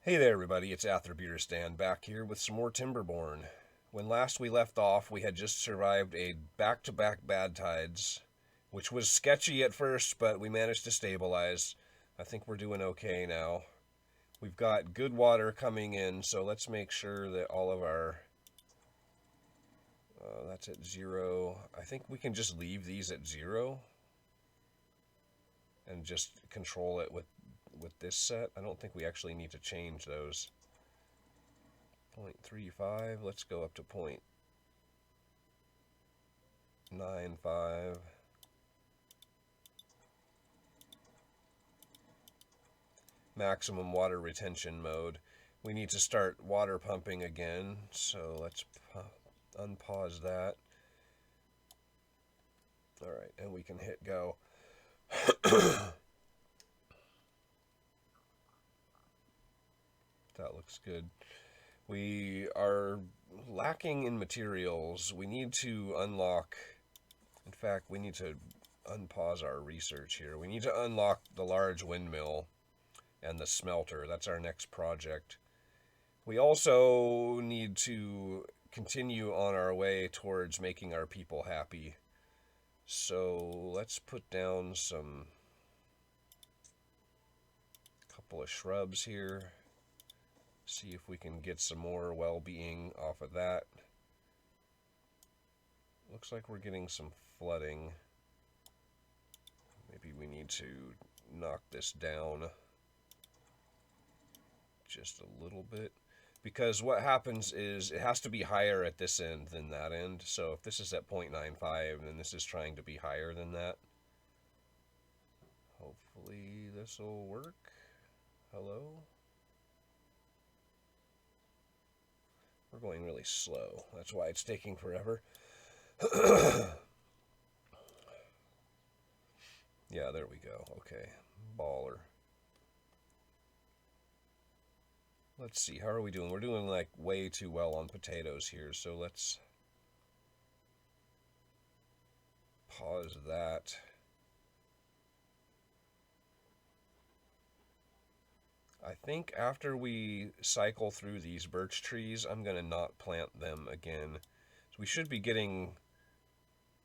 Hey there everybody, it's Atherbeerstan back here with some more Timberborn. When last we left off, we had just survived a back-to-back bad tides, which was sketchy at first, but we managed to stabilize. I think we're doing okay now. We've got good water coming in, so let's make sure that all of our... that's at 0. I think we can just leave these at 0 and just control it with this set. I don't think we actually need to change those. 0.35, let's go up to 0.95. Maximum water retention mode. We need to start water pumping again, so let's unpause that. Alright, and we can hit go. That looks good. We are lacking in materials. We need to unlock... In fact, we need to unpause our research here. We need to unlock the large windmill and the smelter. That's our next project. We also need to continue on our way towards making our people happy. So let's put down couple of shrubs here. See if we can get some more well-being off of that. Looks like we're getting some flooding. Maybe we need to knock this down just a little bit. Because what happens is it has to be higher at this end than that end. So if this is at 0.95, then this is trying to be higher than that. Hopefully this will work. Hello? We're going really slow. That's why it's taking forever. Yeah, there we go. Okay. Baller. Let's see. How are we doing? We're doing like way too well on potatoes here. So let's pause that. I think after we cycle through these birch trees, I'm going to not plant them again. So we should be getting...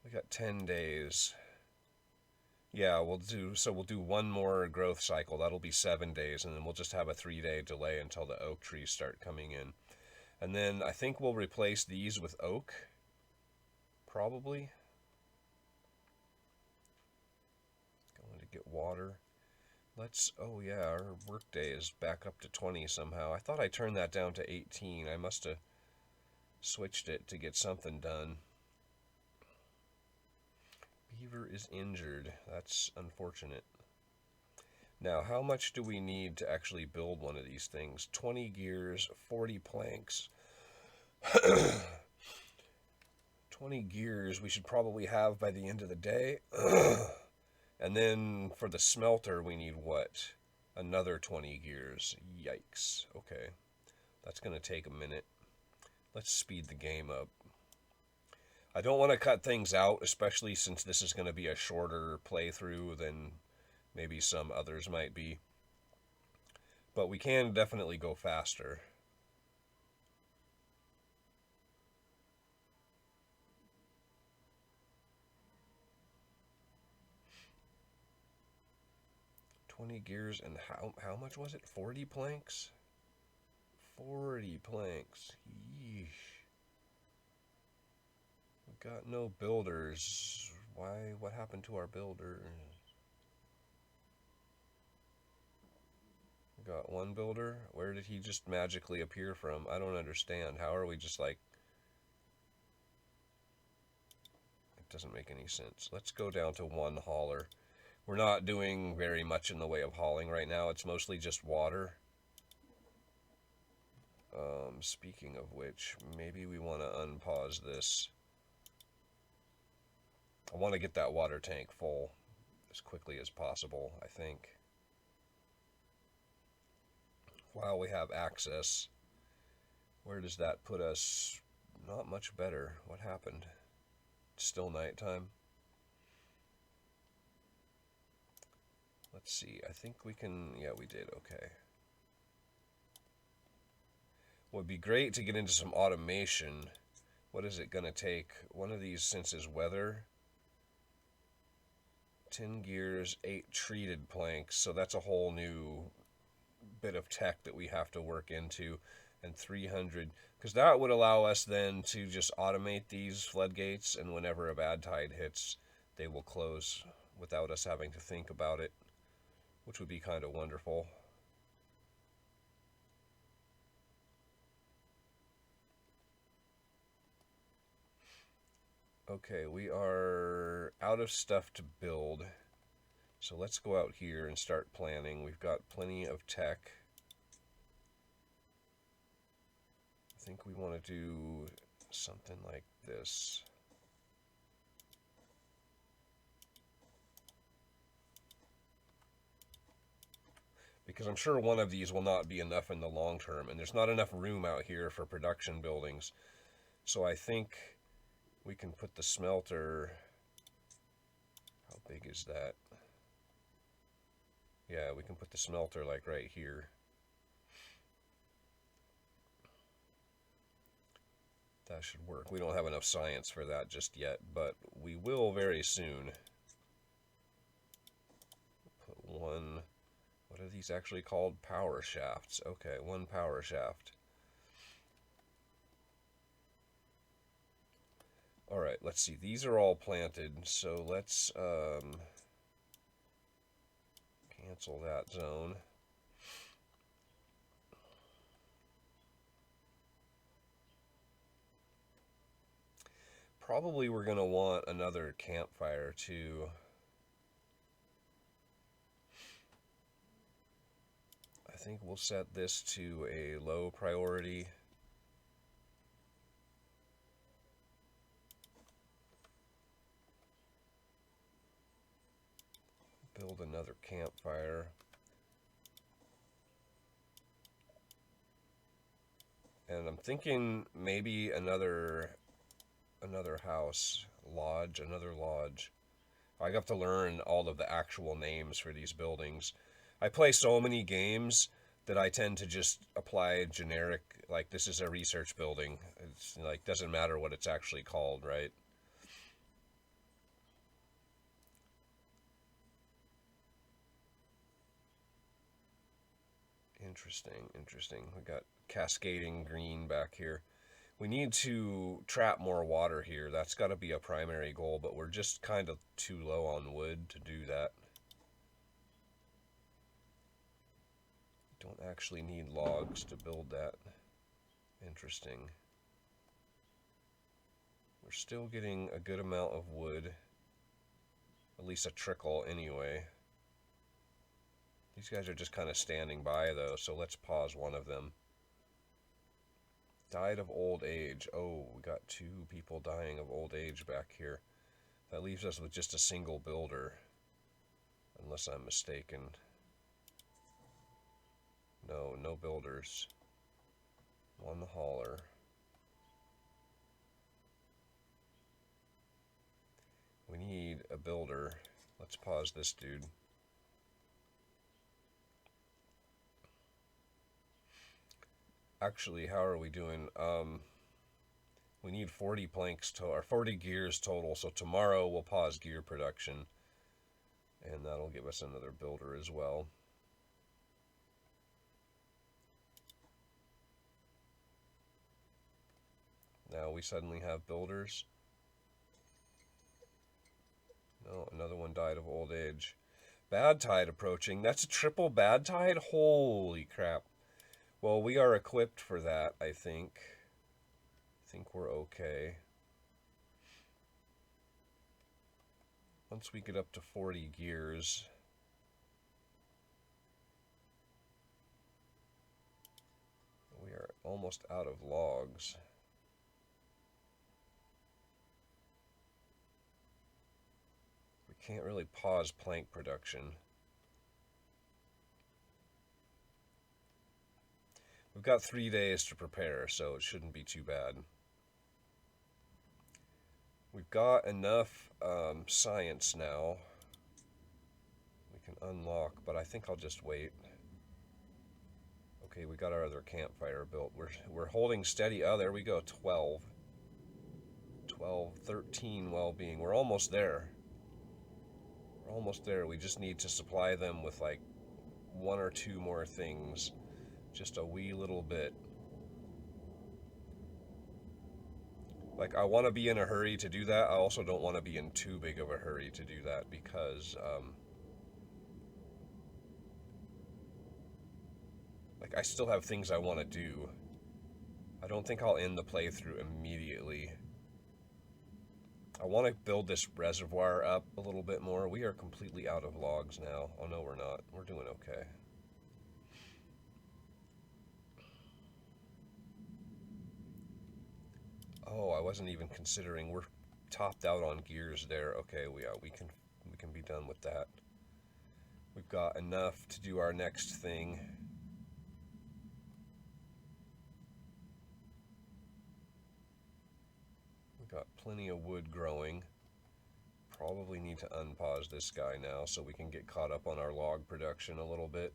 We got 10 days. Yeah, we'll do one more growth cycle. That'll be 7 days, and then we'll just have a 3-day delay until the oak trees start coming in. And then I think we'll replace these with oak. Probably. Going to get water. Oh yeah, our workday is back up to 20 somehow. I thought I turned that down to 18. I must have switched it to get something done. Beaver is injured. That's unfortunate. Now, how much do we need to actually build one of these things? 20 gears, 40 planks. 20 gears we should probably have by the end of the day. And then for the smelter, we need what? Another 20 gears. Yikes. Okay. That's going to take a minute. Let's speed the game up. I don't want to cut things out, especially since this is going to be a shorter playthrough than maybe some others might be. But we can definitely go faster. Gears, and how much was it? 40 planks? 40 planks. Yeesh. We've got no builders. Why? What happened to our builders? We got one builder? Where did he just magically appear from? I don't understand. How are we just like... It doesn't make any sense. Let's go down to one hauler. We're not doing very much in the way of hauling right now. It's mostly just water. Speaking of which, maybe we want to unpause this. I want to get that water tank full as quickly as possible, I think. While we have access. Where does that put us? Not much better. What happened? It's still nighttime. Let's see, I think we can, yeah, we did, okay. Would be great to get into some automation. What is it going to take? One of these senses weather. 10 gears, 8 treated planks. So that's a whole new bit of tech that we have to work into. And 300, because that would allow us then to just automate these floodgates, and whenever a bad tide hits, they will close without us having to think about it, which would be kind of wonderful. Okay, we are out of stuff to build, so let's go out here and start planning. We've got plenty of tech. I think we want to do something like this. Because I'm sure one of these will not be enough in the long term, and there's not enough room out here for production buildings. So I think we can put the smelter, how big is that? Yeah, we can put the smelter like right here. That should work. We don't have enough science for that just yet, but we will very soon. Put one, what are these actually called? Power shafts. Okay, one power shaft. Alright, let's see. These are all planted, so let's cancel that zone. Probably we're going to want another campfire too. I think we'll set this to a low priority. Build another campfire. And I'm thinking maybe another house, another lodge. I have to learn all of the actual names for these buildings. I play so many games that I tend to just apply generic, like this is a research building. It's like doesn't matter what it's actually called, right? Interesting, interesting. We got cascading green back here. We need to trap more water here. That's got to be a primary goal, but we're just kind of too low on wood to do that. Don't actually need logs to build that. Interesting. We're still getting a good amount of wood. At least a trickle anyway. These guys are just kind of standing by though, so let's pause one of them. Died of old age. Oh, we got 2 people dying of old age back here. That leaves us with just a single builder. Unless I'm mistaken. No, no builders. On the hauler. We need a builder. Let's pause this dude. Actually, how are we doing? We need 40 planks to, or 40 gears total, so tomorrow we'll pause gear production. And that'll give us another builder as well. Now we suddenly have builders. No, another one died of old age. Bad tide approaching. That's a triple bad tide? Holy crap. Well, we are equipped for that, I think. I think we're okay. Once we get up to 40 gears, we are almost out of logs. We can't really pause plank production. We've got 3 days to prepare, so it shouldn't be too bad. We've got enough science now. We can unlock, but I think I'll just wait. Okay, we got our other campfire built. We're holding steady. Oh, there we go. 12. 12, 13 well-being. We're almost there. We're almost there. We just need to supply them with like one or two more things. Just a wee little bit. Like, I want to be in a hurry to do that. I also don't want to be in too big of a hurry to do that because, like, I still have things I want to do. I don't think I'll end the playthrough immediately. I want to build this reservoir up a little bit more. We are completely out of logs now. Oh, no, we're not. We're doing okay. Oh, I wasn't even considering. We're topped out on gears there. Okay, we can be done with that. We've got enough to do our next thing. We've got plenty of wood growing. Probably need to unpause this guy now so we can get caught up on our log production a little bit.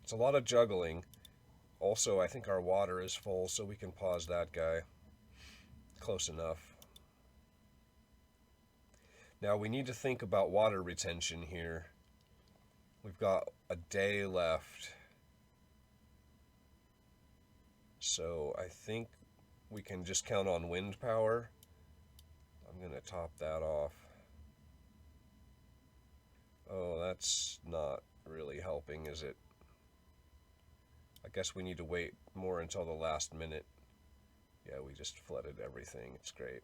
It's a lot of juggling. Also, I think our water is full, so we can pause that guy. Close enough. Now we need to think about water retention here. We've got a day left. So I think we can just count on wind power. I'm going to top that off. Oh, that's not really helping, is it? I guess we need to wait more until the last minute. Yeah, we just flooded everything. It's great.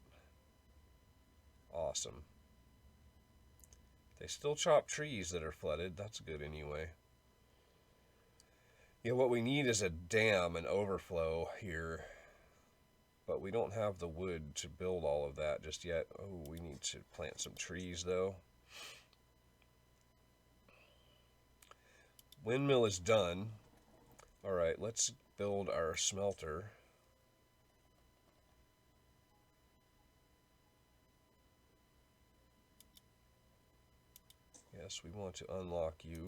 Awesome. They still chop trees that are flooded. That's good anyway. Yeah, what we need is a dam, an overflow here. But we don't have the wood to build all of that just yet. Oh, we need to plant some trees though. Windmill is done. All right, let's build our smelter. Yes, we want to unlock you.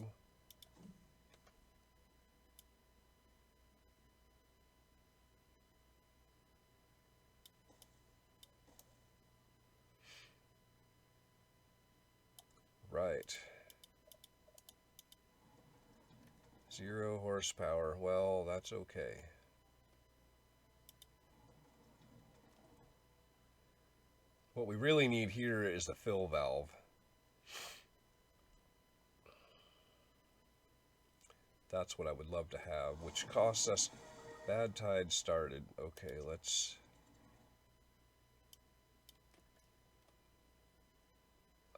Right. 0 horsepower. Well, that's okay. What we really need here is the fill valve. That's what I would love to have, which costs us. Bad tide started. Okay, let's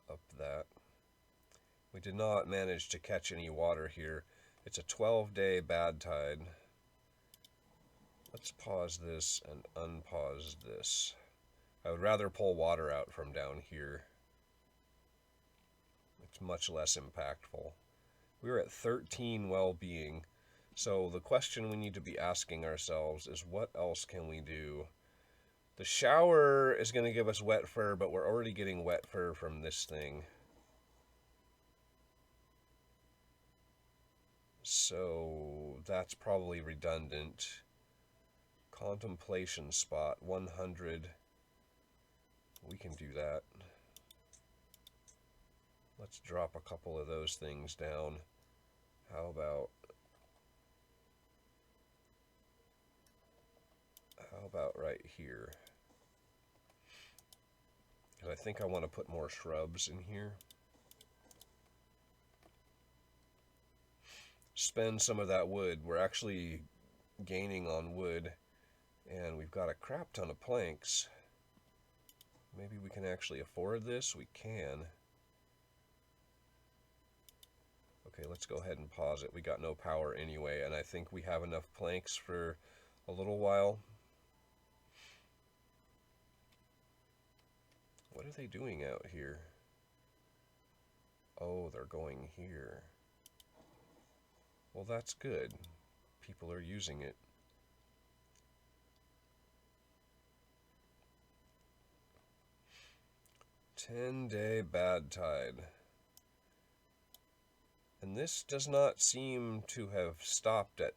up that. We did not manage to catch any water here. It's a 12-day bad tide. Let's pause this and unpause this. I would rather pull water out from down here. It's much less impactful. We're at 13 well-being. So the question we need to be asking ourselves is, what else can we do? The shower is going to give us wet fur, but we're already getting wet fur from this thing. So that's probably redundant. Contemplation spot, 100. We can do that. Let's drop a couple of those things down. How about right here? Because I think I want to put more shrubs in here. Spend some of that wood. We're actually gaining on wood, and we've got a crap ton of planks. Maybe we can actually afford this. We can. Okay, let's go ahead and pause it. We got no power anyway, and I think we have enough planks for a little while. What are they doing out here? Oh, they're going here. Well, that's good. People are using it. "10-day bad tide." And this does not seem to have stopped at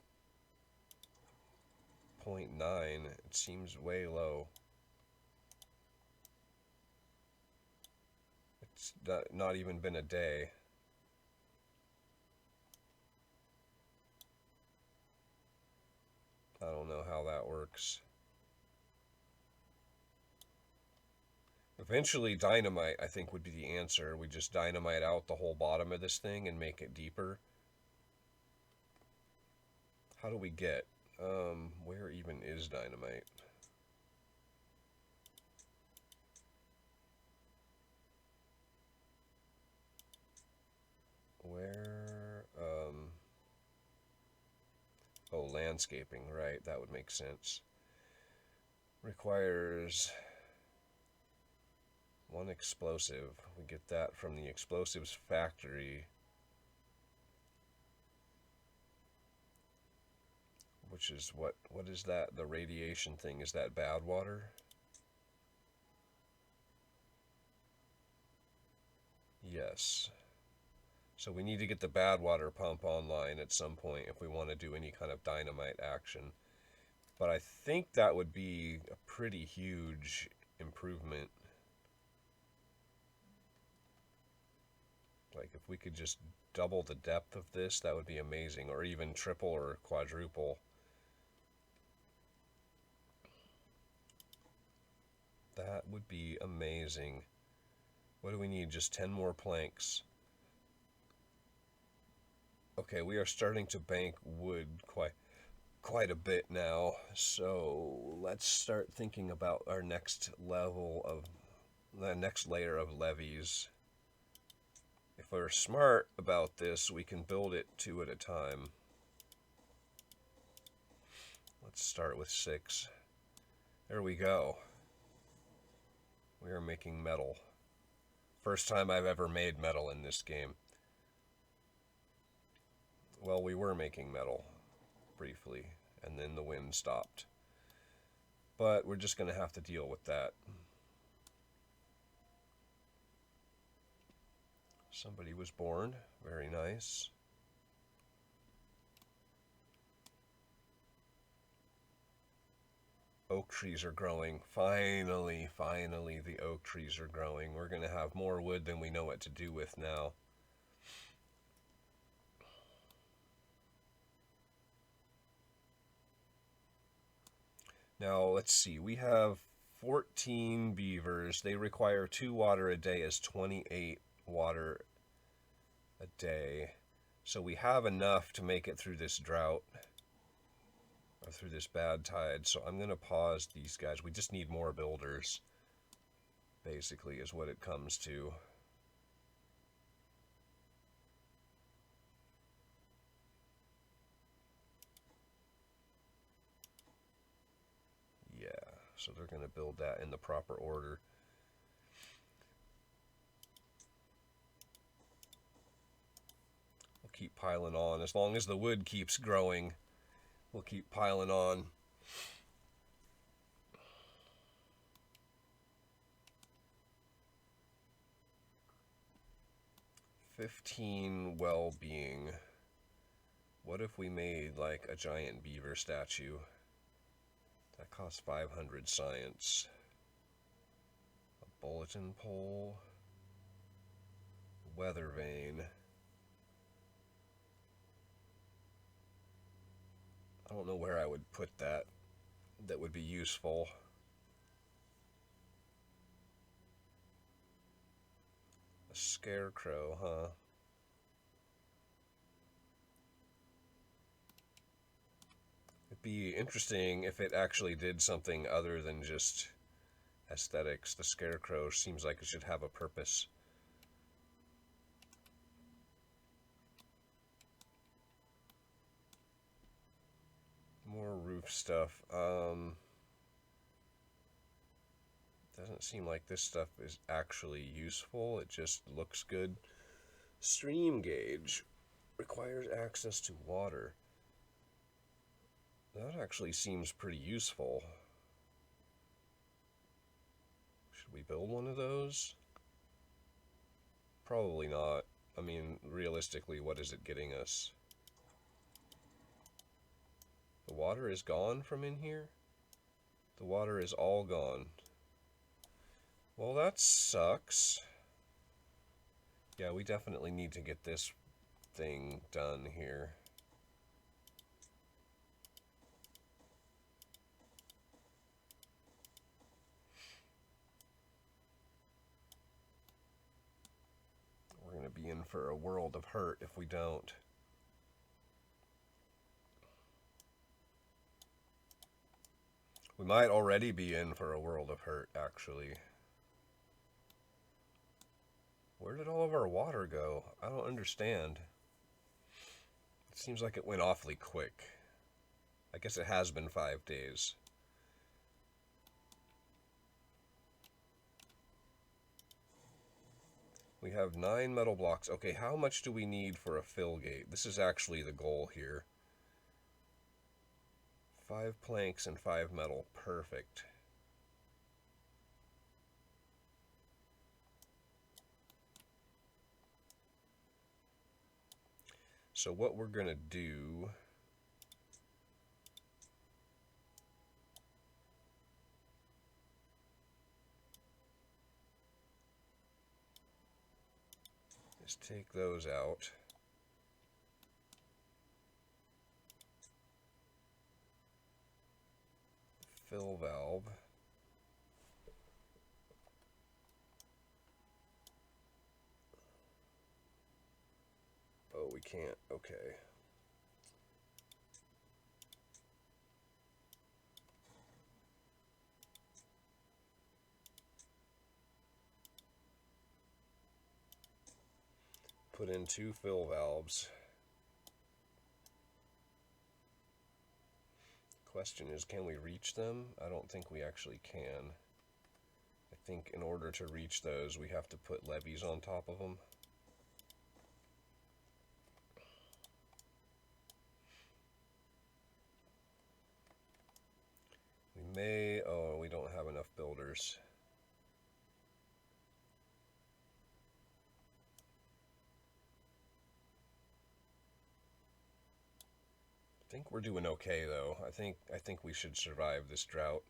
0.9. It seems way low. It's not even been a day. I don't know how that works. Eventually, dynamite, I think, would be the answer. We just dynamite out the whole bottom of this thing and make it deeper. How do we get? Where even is dynamite? Where? Oh, landscaping, right. That would make sense. Requires one explosive. We get that from the explosives factory, which is what is that? The radiation thing, is that bad water? Yes. So we need to get the bad water pump online at some point if we want to do any kind of dynamite action. But I think that would be a pretty huge improvement. Like if we could just double the depth of this, that would be amazing. Or even triple or quadruple. That would be amazing. What do we need? Just 10 more planks. Okay, we are starting to bank wood quite a bit now. So let's start thinking about our next level of the next layer of levees. If we're smart about this, we can build it 2 at a time. Let's start with 6. There we go. We are making metal. First time I've ever made metal in this game. Well, we were making metal briefly, and then the wind stopped. But we're just going to have to deal with that. Somebody was born. Very nice. Oak trees are growing. Finally, the oak trees are growing. We're going to have more wood than we know what to do with now. Now, let's see. We have 14 beavers. They require 2 water a day as 28 water a day. So we have enough to make it through this drought. Or through this bad tide. So I'm going to pause these guys. We just need more builders. Basically is what it comes to. Yeah, so they're going to build that in the proper order. We'll keep piling on. As long as the wood keeps growing, we'll keep piling on. $15 well-being. What if we made like a giant beaver statue? That costs 500 science. A bulletin pole. Weather vane. I don't know where I would put that. That would be useful. A scarecrow, huh? It'd be interesting if it actually did something other than just aesthetics. The scarecrow seems like it should have a purpose. More roof stuff. Doesn't seem like this stuff is actually useful. It just looks good. Stream gauge requires access to water. That actually seems pretty useful. Should we build one of those? Probably not. I mean, realistically, what is it getting us? The water is gone from in here? The water is all gone. Well, that sucks. Yeah, we definitely need to get this thing done here. We're going to be in for a world of hurt if we don't. We might already be in for a world of hurt, actually. Where did all of our water go? I don't understand. It seems like it went awfully quick. I guess it has been 5 days. We have 9 metal blocks. Okay, how much do we need for a fill gate? This is actually the goal here. 5 planks and 5 metal. Perfect. So what we're going to do is take those out. Fill valve. Oh, we can't. Okay. Put in 2 fill valves. Question is, can we reach them? I don't think we actually can. I think in order to reach those, we have to put levees on top of them. We may... oh, we don't have enough builders. I think we're doing okay though. I think we should survive this drought.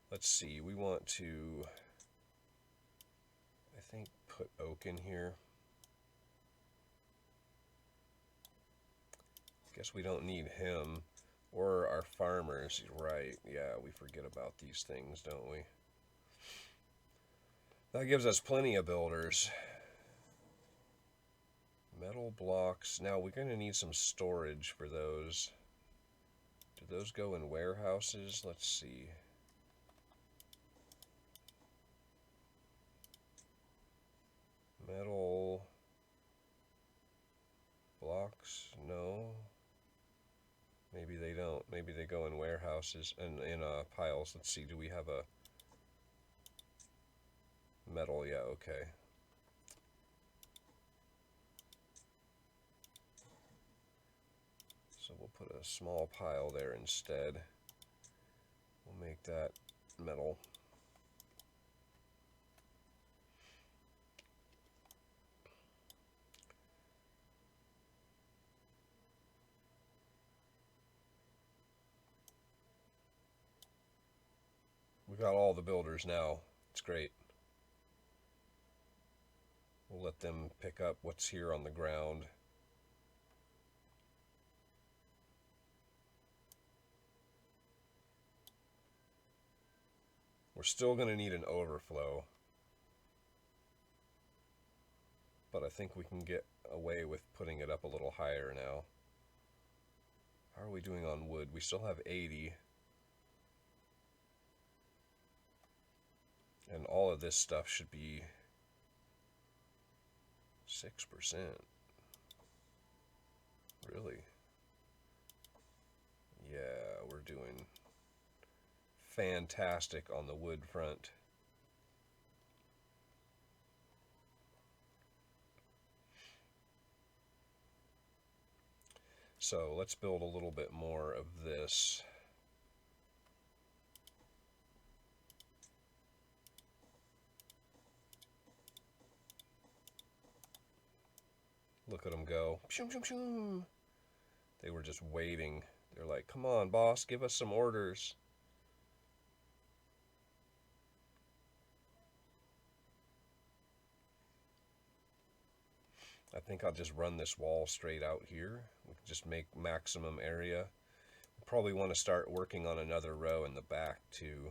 Let's see. We want to, I think, put oak in here. Guess we don't need him or our farmers. Right? Yeah, we forget about these things, don't we? That gives us plenty of builders. Metal blocks. Now we're going to need some storage for those. Do those go in warehouses? Let's see. Metal blocks? No. Maybe they don't. Maybe they go in warehouses and in piles. Let's see. Do we have a metal? Yeah, okay. So we'll put a small pile there instead. We'll make that metal. We got all the builders now. It's great. We'll let them pick up what's here on the ground. We're still going to need an overflow, but I think we can get away with putting it up a little higher now. How are we doing on wood? We still have 80. And all of this stuff should be 6%. Really? Yeah, we're doing fantastic on the wood front. So let's build a little bit more of this. Look at them go. Shoom, shoom, shoom. They were just waiting. They're like, come on, boss, give us some orders. I think I'll just run this wall straight out here. We can just make maximum area. We probably want to start working on another row in the back too.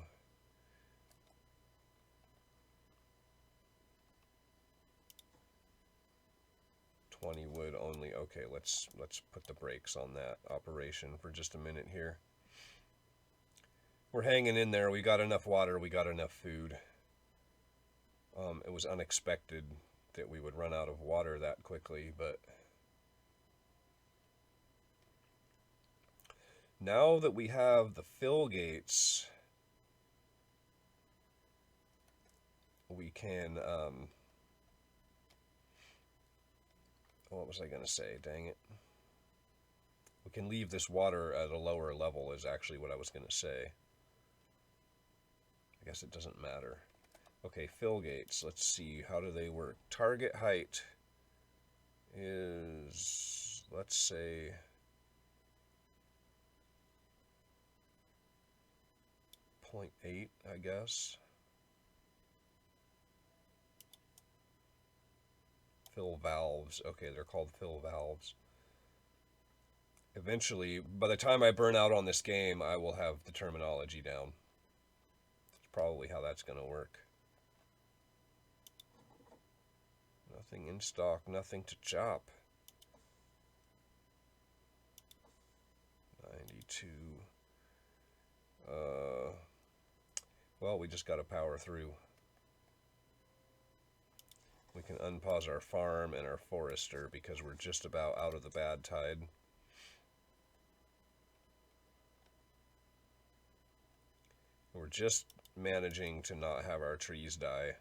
Wood only. Okay, let's put the brakes on that operation for just a minute here. We're hanging in there. We got enough water. We got enough food. It was unexpected that we would run out of water that quickly, but now that we have the fill gates, we can what was I going to say? Dang it. We can leave this water at a lower level is actually what I was going to say. I guess it doesn't matter. Okay, fill gates. Let's see. How do they work? Target height is, let's say, 0.8, I guess. Fill valves. Okay, they're called fill valves. Eventually, by the time I burn out on this game, I will have the terminology down. That's probably how that's going to work. Nothing in stock, nothing to chop. 92. Well, we just got to power through. We can unpause our farm and our forester because we're just about out of the bad tide. We're just managing to not have our trees die.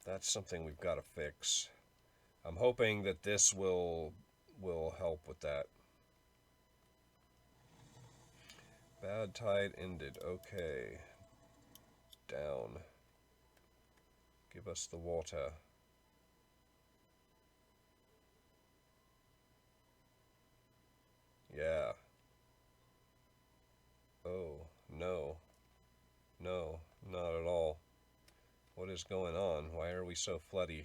That's something we've got to fix. I'm hoping that this will help with that. Bad tide ended. Okay. Down. Give us the water. Yeah. Oh, no. No, not at all. What is going on? Why are we so floody?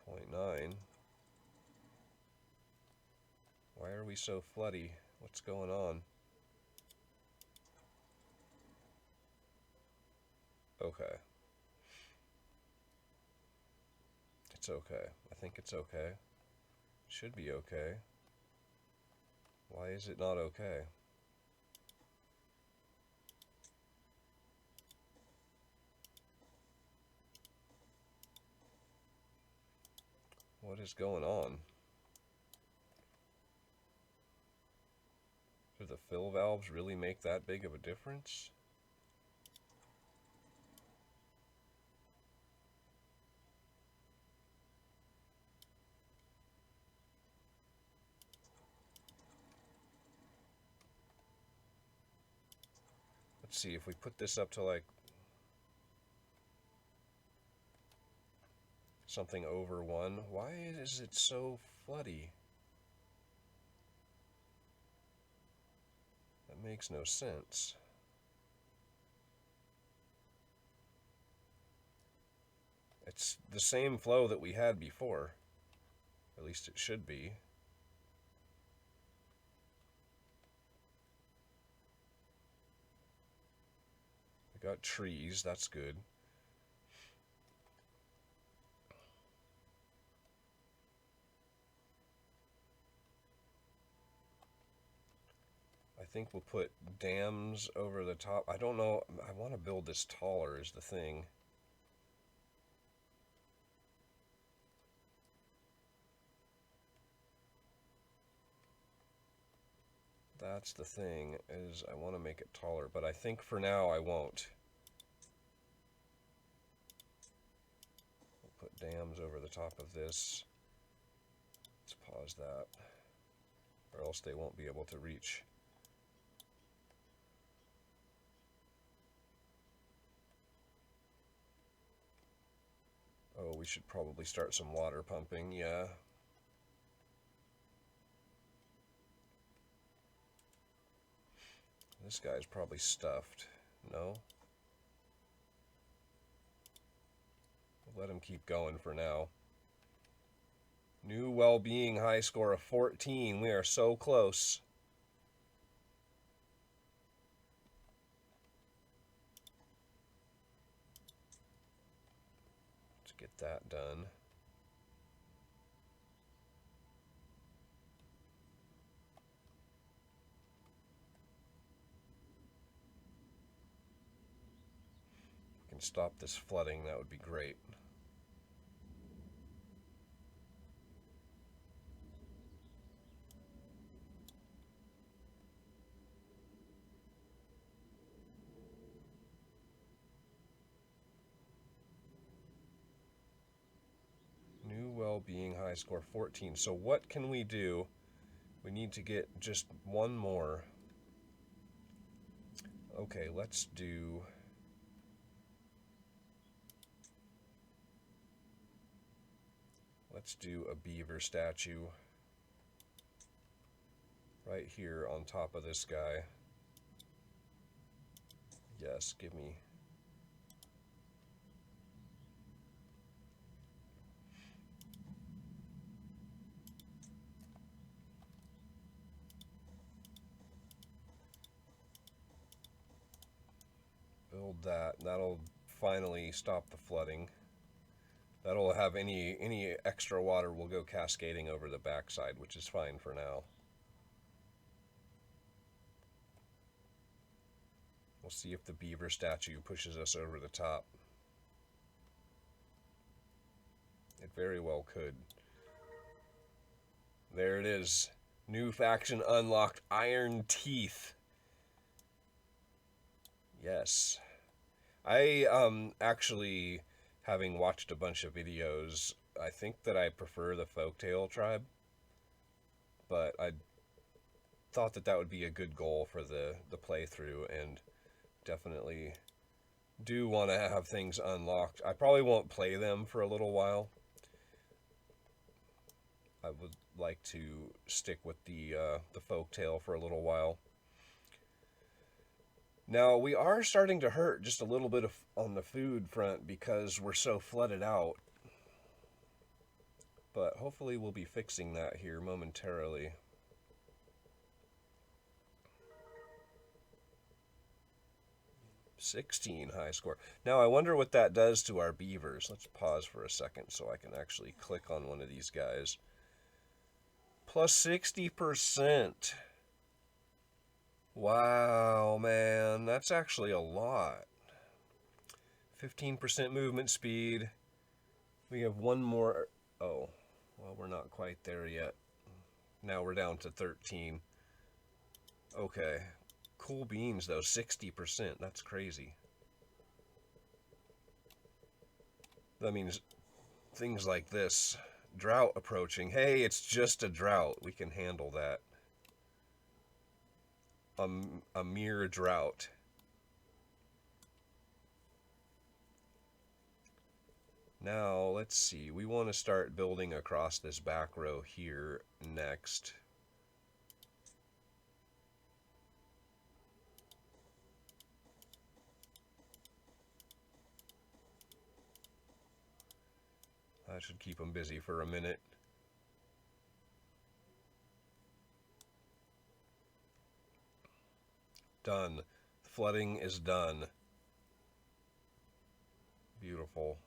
0.9. Why are we so floody? What's going on? Okay. It's okay. I think it's okay. Should be okay. Why is it not okay? What is going on? Do the fill valves really make that big of a difference? Let's see, if we put this up to like something over 1, why is it so floody? That makes no sense. It's the same flow that we had before. At least it should be. We got trees, that's good. I think we'll put dams over the top. I don't know, I want to build this taller is the thing. That's the thing, is I want to make it taller, but I think for now I won't. We'll put dams over the top of this. Let's pause that, or else they won't be able to reach. Oh, we should probably start some water pumping, yeah. This guy's probably stuffed. No? We'll let him keep going for now. New well-being high score of 14. We are so close. Let's get that done. We can stop this flooding, that would be great. New well-being high score 14. So what can we do? We need to get just one more. Okay, let's do... Let's do a beaver statue right here on top of this guy. Yes, give me... Build that. That'll finally stop the flooding. That'll have any extra water will go cascading over the backside, which is fine for now. We'll see if the beaver statue pushes us over the top. It very well could. There it is. New faction unlocked, Iron Teeth. Yes. I actually, having watched a bunch of videos, I think that I prefer the Folktail tribe. But I thought that that would be a good goal for the playthrough, and definitely do want to have things unlocked. I probably won't play them for a little while. I would like to stick with the Folktail for a little while. Now, we are starting to hurt just a little bit on the food front because we're so flooded out. But hopefully we'll be fixing that here momentarily. $16 high score. Now, I wonder what that does to our beavers. Let's pause for a second so I can actually click on one of these guys. Plus 60%. Wow, man, that's actually a lot. 15% movement speed. We have one more. Oh, well, we're not quite there yet. Now we're down to 13. Okay. Cool beans, though. 60%. That's crazy. That means things like this. Drought approaching. Hey, it's just a drought. We can handle that. A mere drought. Now, let's see. We want to start building across this back row here next. That should keep them busy for a minute. Done. Flooding is done. Beautiful.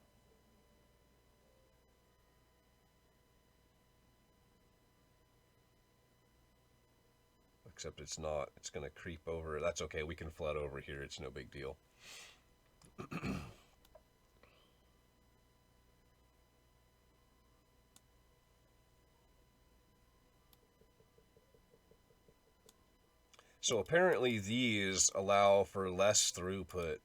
Except it's not. It's going to creep over. That's okay. We can flood over here. It's no big deal. So apparently these allow for less throughput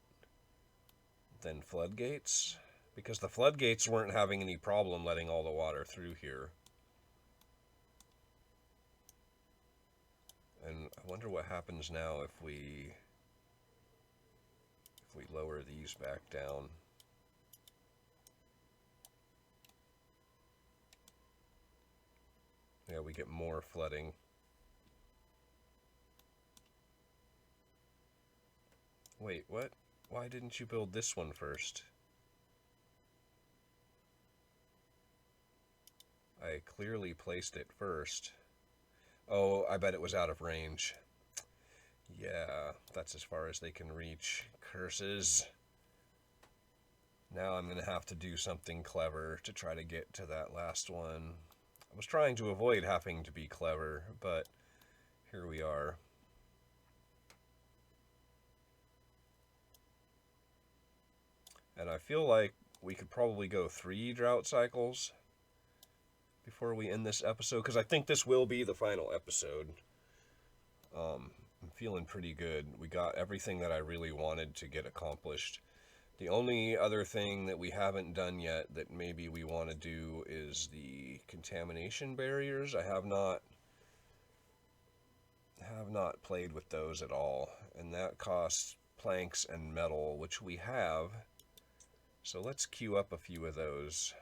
than floodgates, because the floodgates weren't having any problem letting all the water through here. And I wonder what happens now if we lower these back down. Yeah, we get more flooding. Wait, what? Why didn't you build this one first? I clearly placed it first. Oh, I bet it was out of range. Yeah, that's as far as they can reach. Curses. Now I'm going to have to do something clever to try to get to that last one. I was trying to avoid having to be clever, but here we are. And I feel like we could probably go 3 drought cycles before we end this episode, because I think this will be the final episode. I'm feeling pretty good. We got everything that I really wanted to get accomplished. The only other thing that we haven't done yet that maybe we want to do is the contamination barriers. I have not played with those at all, and that costs planks and metal, which we have. So let's queue up a few of those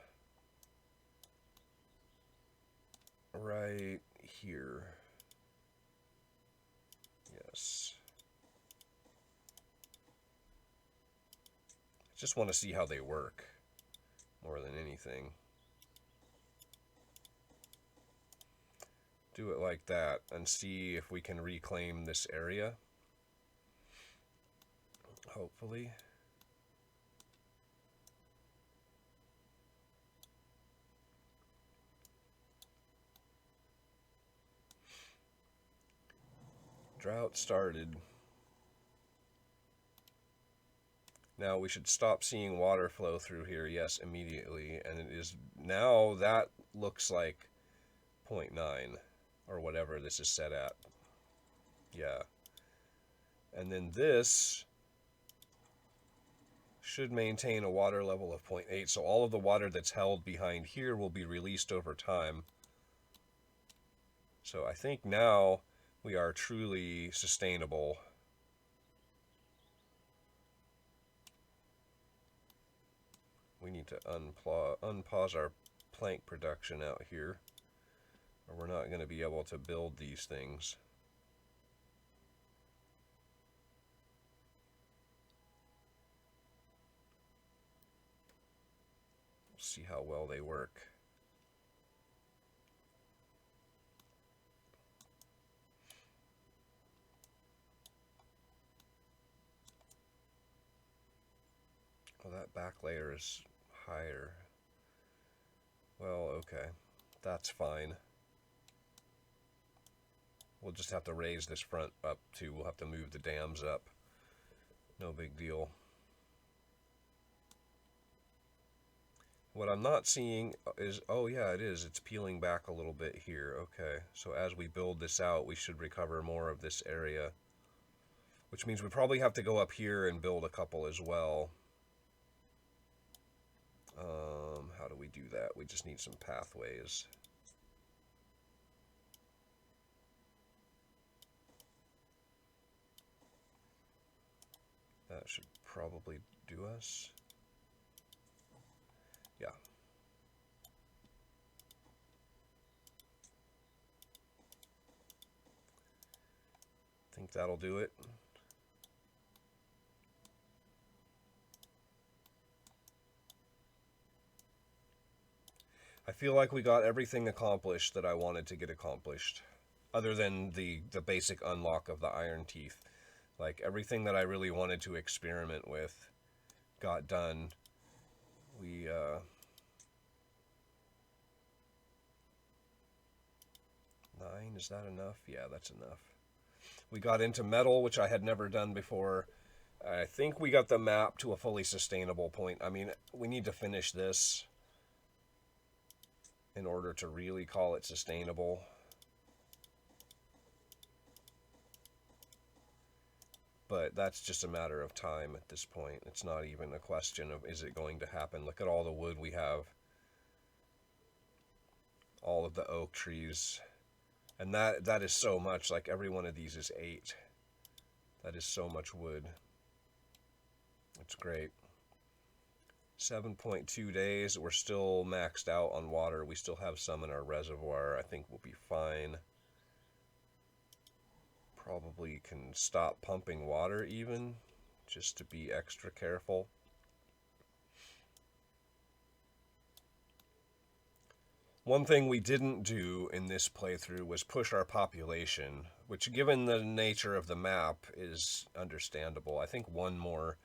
right here. Yes. Just want to see how they work more than anything. Do it like that and see if we can reclaim this area. Hopefully. Drought started. Now we should stop seeing water flow through here, yes, immediately. And it is now, that looks like 0.9 or whatever this is set at. Yeah. And then this should maintain a water level of 0.8. So all of the water that's held behind here will be released over time. So I think now we are truly sustainable. We need to unpause our plank production out here, or we're not going to be able to build these things. We'll see how well they work. Oh, that back layer is higher. Well, okay. That's fine. We'll just have to raise this front up too. We'll have to move the dams up. No big deal. What I'm not seeing is, oh yeah, it is. It's peeling back a little bit here. Okay, so as we build this out, we should recover more of this area. Which means we probably have to go up here and build a couple as well. How do we do that? We just need some pathways. That should probably do us. Yeah. Think that'll do it. I feel like we got everything accomplished that I wanted to get accomplished, other than the basic unlock of the iron teeth. Like, everything that I really wanted to experiment with got done. We, 9, is that enough? Yeah, that's enough. We got into metal, which I had never done before. I think we got the map to a fully sustainable point. I mean, we need to finish this in order to really call it sustainable. But that's just a matter of time at this point. It's not even a question of, is it going to happen? Look at all the wood we have. All of the oak trees. And that is so much. Like, every one of these is 8. That is so much wood. It's great. 7.2 days. We're still maxed out on water. We still have some in our reservoir. I think we'll be fine. Probably can stop pumping water even, just to be extra careful. One thing we didn't do in this playthrough was push our population, which given the nature of the map is understandable. I think one more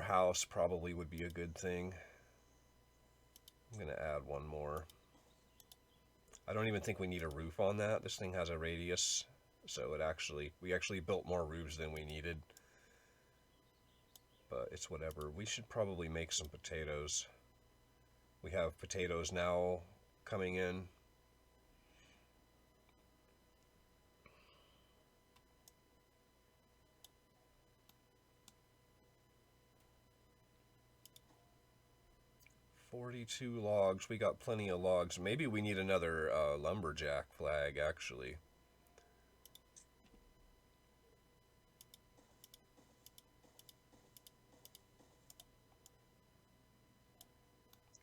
house probably would be a good thing. I'm going to add one more. I don't even think we need a roof on that. This thing has a radius, so we actually built more roofs than we needed. But it's whatever. We should probably make some potatoes. We have potatoes now coming in. $42 logs. We got plenty of logs. Maybe we need another lumberjack flag, actually.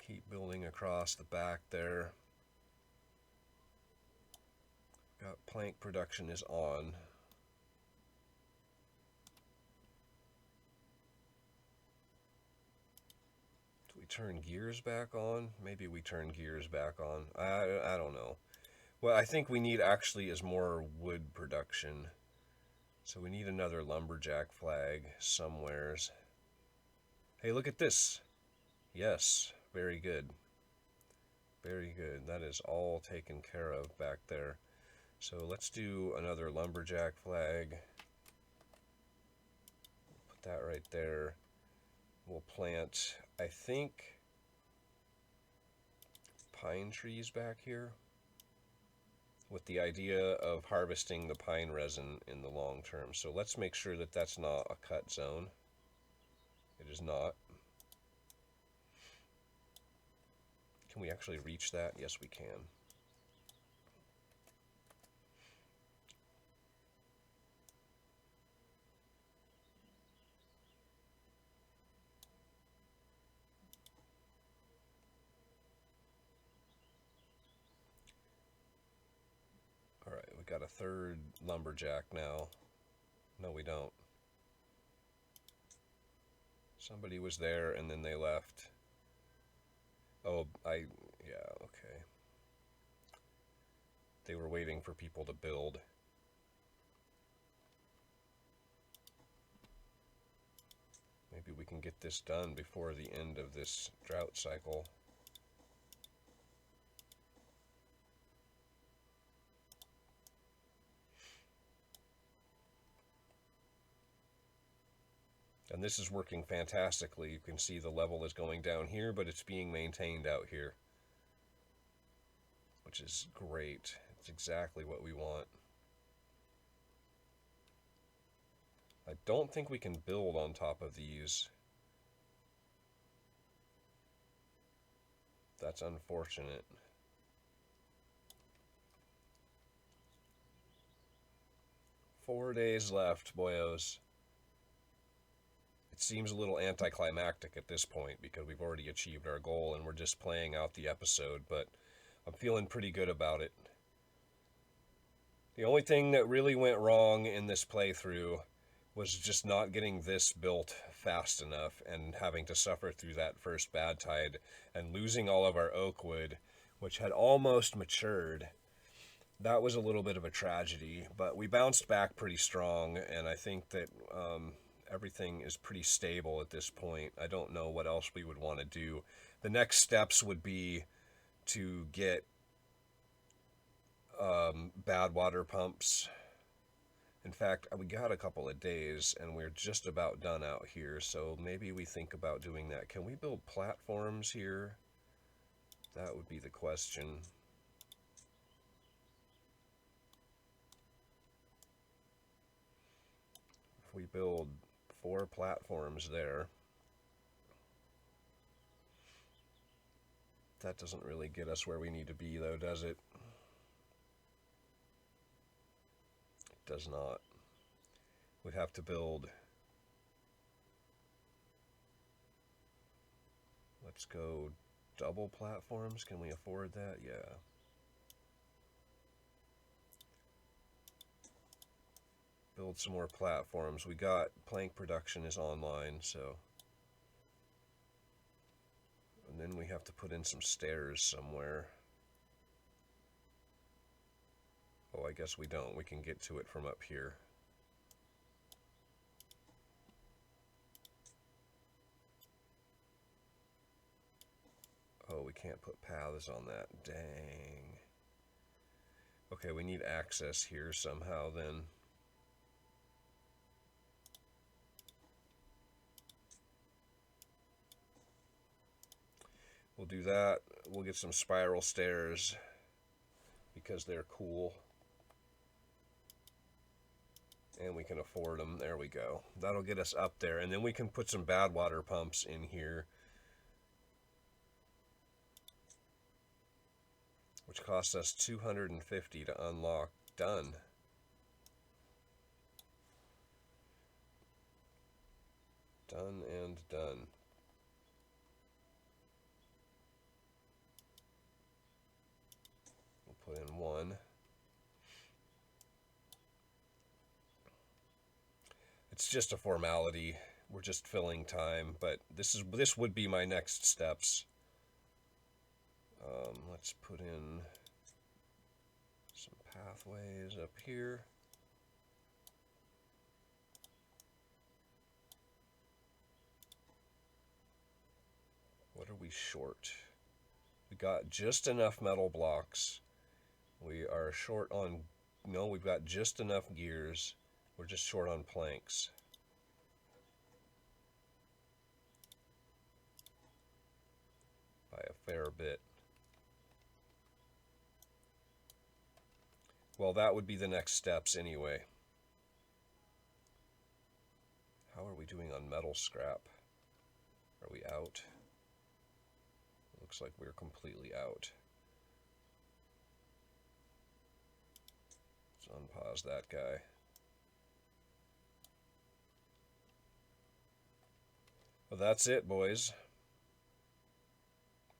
Keep building across the back there. Got plank production is on. Do we turn gears back on? Maybe we turn gears back on. I don't know. What I think we need actually is more wood production. So we need another lumberjack flag somewheres. Hey, look at this. Yes, very good. Very good. That is all taken care of back there. So let's do another lumberjack flag. Put that right there. We'll plant, I think, pine trees back here, with the idea of harvesting the pine resin in the long term. So let's make sure that that's not a cut zone. It is not. Can we actually reach that? Yes, we can. Alright, we got a third lumberjack now. No, we don't. Somebody was there and then they left. Oh, yeah, okay. They were waiting for people to build. Maybe we can get this done before the end of this drought cycle. And this is working fantastically. You can see the level is going down here, but it's being maintained out here, which is great. It's exactly what we want. I don't think we can build on top of these. That's unfortunate. Four days left, boyos. It seems a little anticlimactic at this point because we've already achieved our goal and we're just playing out the episode, but I'm feeling pretty good about it. The only thing that really went wrong in this playthrough was just not getting this built fast enough and having to suffer through that first bad tide and losing all of our oak wood, which had almost matured. That was a little bit of a tragedy, but we bounced back pretty strong, and I think that everything is pretty stable at this point. I don't know what else we would want to do. The next steps would be to get bad water pumps. In fact, we got a couple of days and we're just about done out here, so maybe we think about doing that. Can we build platforms here? That would be the question. If we build 4 platforms there, that doesn't really get us where we need to be though, does it? It does not. We'd have to build Let's go double platforms. Can we afford that? Yeah. Build some more platforms. We got plank production is online, so. And then we have to put in some stairs somewhere. Oh, I guess we don't. We can get to it from up here. Oh, we can't put paths on that. Dang. Okay, we need access here somehow then. We'll do that. We'll get some spiral stairs because they're cool. And we can afford them. There we go. That'll get us up there. And then we can put some bad water pumps in here, which costs us $250 to unlock. Done. Done and done. We'll put in one. It's just a formality. We're just filling time, but this would be my next steps. Let's put in some pathways up here. What are we short? We got just enough metal blocks. We are short on, no, we've got just enough gears. We're just short on planks. By a fair bit. Well, that would be the next steps anyway. How are we doing on metal scrap? Are we out? Looks like we're completely out. Let's unpause that guy. Well, that's it, boys.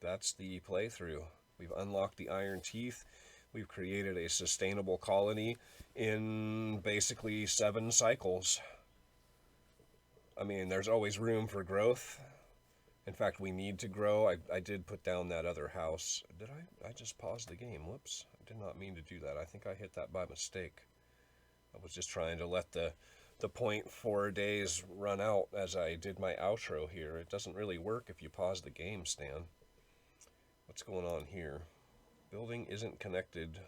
That's the playthrough. We've unlocked the iron teeth. We've created a sustainable colony in basically 7 cycles. I mean, there's always room for growth. In fact, we need to grow. I did put down that other house. Did I? I just paused the game. Whoops. I did not mean to do that. I think I hit that by mistake. I was just trying to let the 0.4 days run out as I did my outro here. It doesn't really work if you pause the game, Stan. What's going on here? Building isn't connected.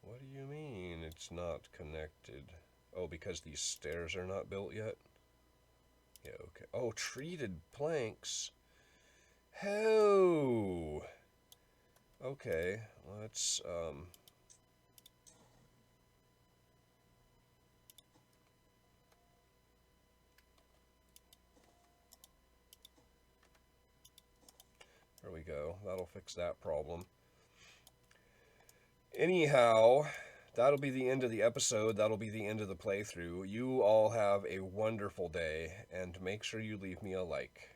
What do you mean it's not connected? Oh, because these stairs are not built yet? Yeah, okay. Oh, treated planks. Oh. Okay, let's, there we go. That'll fix that problem. Anyhow, that'll be the end of the episode. That'll be the end of the playthrough. You all have a wonderful day, and make sure you leave me a like.